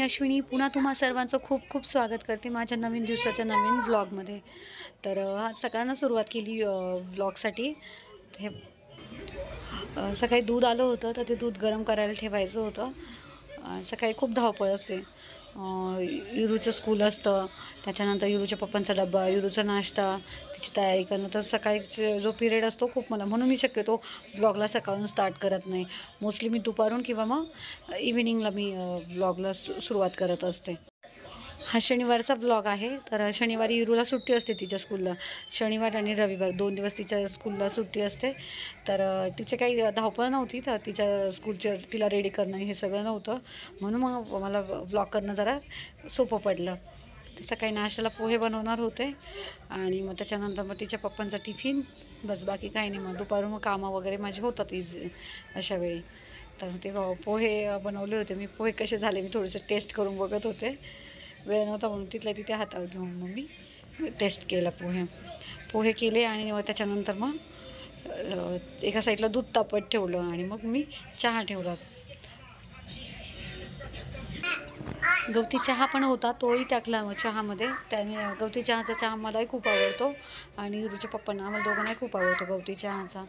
अश्विनी पुन्हा तुम्हा सर्वांचं खूप खूप स्वागत करते माझ्या नवीन दिवसाच्या नवीन व्लॉगमध्ये। तर आज सकाळनं सुरुवात केली व्लॉगसाठी। हे सकाळी दूध आलं होतं तर ते दूध गरम करायला ठेवायचं होतं। सकाळी खूप धावपळ असते। युरूचं स्कूल असतं, त्याच्यानंतर युरूच्या पप्पांचा डब्बा, युरूचा नाश्ता, त्याची तयारी करणं। तर सकाळी जो पिरियड असतो खूप म्हणून मी शक्यतो व्लॉगला सकाळून स्टार्ट करत नाही। मोस्टली मी दुपारून किंवा मग इव्हिनिंगला मी व्लॉगला सुरुवात करत असते। हा शनिवारचा व्लॉग आहे। तर शनिवारी युरूला सुट्टी असते तिच्या स्कूलला, शनिवार आणि रविवार 2 दिवस तिच्या स्कूलला सुट्टी असते। तर तिचे काही धावपळ नव्हती, तर तिच्या स्कूलच्या तिला रेडी करणं हे सगळं नव्हतं, म्हणून मग मला व्लॉग करणं जरा सोपं पडलं। तर सकाळी नाश्त्याला पोहे बनवणार होते आणि मग त्याच्यानंतर मग तिच्या पप्पांचा टिफिन, बस बाकी काही नाही। मग दुपारून मग कामं वगैरे माझे होतात अशा वेळी। तर ते पोहे बनवले होते मी। पोहे कसे झाले मी थोडेसे टेस्ट करून बघत होते, वेळ नव्हता म्हणून तिथल्या तिथे हातावर घेऊन मग मी टेस्ट केला पोहे केले। आणि मग त्याच्यानंतर मग एका साईडला दूध तापत ठेवलं आणि मग मी चहा ठेवला। गवती चहा पण होता, तोही टाकला मग चहामध्ये। त्याने गवती चहा मलाही खूप आवडतो आणि युरूच्या पप्पांना आम्हाला दोघांनाही खूप आवडतो गवती चहा।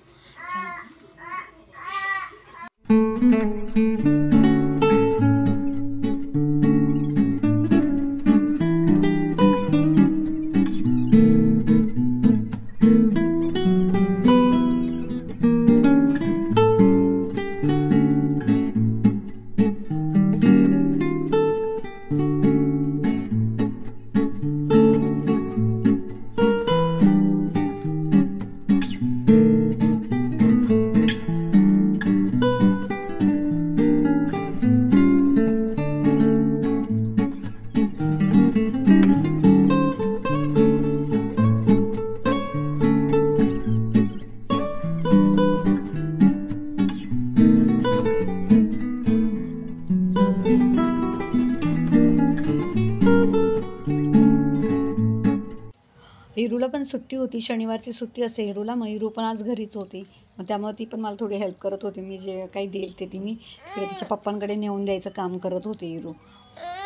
हिरूला पण सुट्टी होती, शनिवारची सुट्टी असते हिरूला। मग हिरू पण आज घरीच होती, मग त्यामुळे ती पण मला थोडी हेल्प करत होती। मी जे काही देईल ते मी तिच्या पप्पांकडे नेऊन द्यायचं काम करत होते हिरू।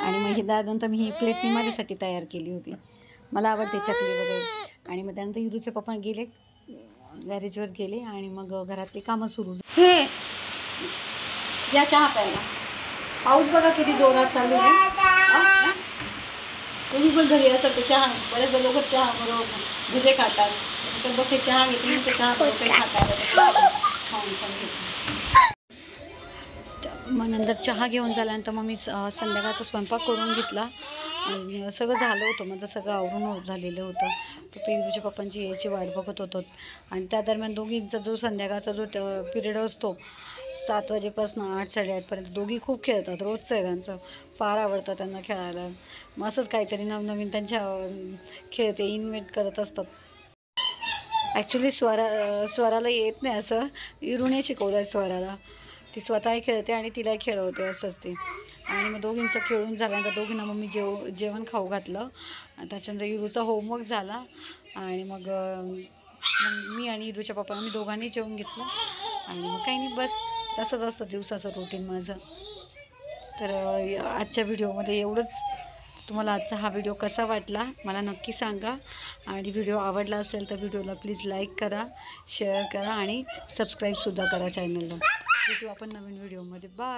आणि मग त्यानंतर मी ही प्लेट मी माझ्यासाठी तयार केली होती, मला आवडते चकली वगैरे। आणि मग त्यानंतर हिरूचे पप्पा गेले गॅरेजवर गेले आणि मग घरातली कामं सुरू झाली। या चहा प्यायला, पाऊस बघा किती जोरात चालू आहे। तुम्ही पण घरी असाल तर चहा, बरेच लोक चहा बरोबर भजे खातात, तर बघ ते चहा घेतली ते चहा बरोबर खातात। मग नंतर चहा घेऊन झाल्यानंतर मग मी संध्याकाळचा स्वयंपाक करून घेतला आणि सगळं झालं होतं, माझं सगळं आवरून झालेलं होतं। फक्त युरूच्या पप्पांची यायची वाट बघत होतो। आणि त्या दरम्यान दोघींचा जो संध्याकाळचा जो पिरियड असतो 7 वाजेपासून 8 साडेआठपर्यंत, दोघी खूप खेळतात, रोजचं आहे त्यांचं, फार आवडतं त्यांना खेळायला। मग असंच काहीतरी नवनवीन त्यांच्या खेळ ते इन्व्हेंट करत असतात। ॲक्च्युली स्वराला येत नाही असं, युरूने शिकवलं आहे स्वराला, ती स्वतःही खेळते आणि तिलाही खेळवते असंच ते। आणि मग दोघींचं खेळून झाल्यानंतर दोघींना मग मी जेवण खाऊ घातलं। त्याच्यानंतर युरूचा होमवर्क झाला आणि मग मी आणि युरूच्या पप्पा मी दोघांनी जेवून घेतलं आणि मग काही नाही, बस तसंच असतं दिवसाचं रुटीन माझं। तर आजच्या व्हिडिओमध्ये एवढंच। तुम्हाला आजचा हा व्हिडिओ कसा वाटला मला नक्की सांगा, आणि व्हिडिओ आवडला असेल तर व्हिडिओला प्लीज लाईक करा, शेअर करा आणि सबस्क्राईबसुद्धा करा चॅनलला। भेटू आपण नवीन व्हिडिओमध्ये। बाय।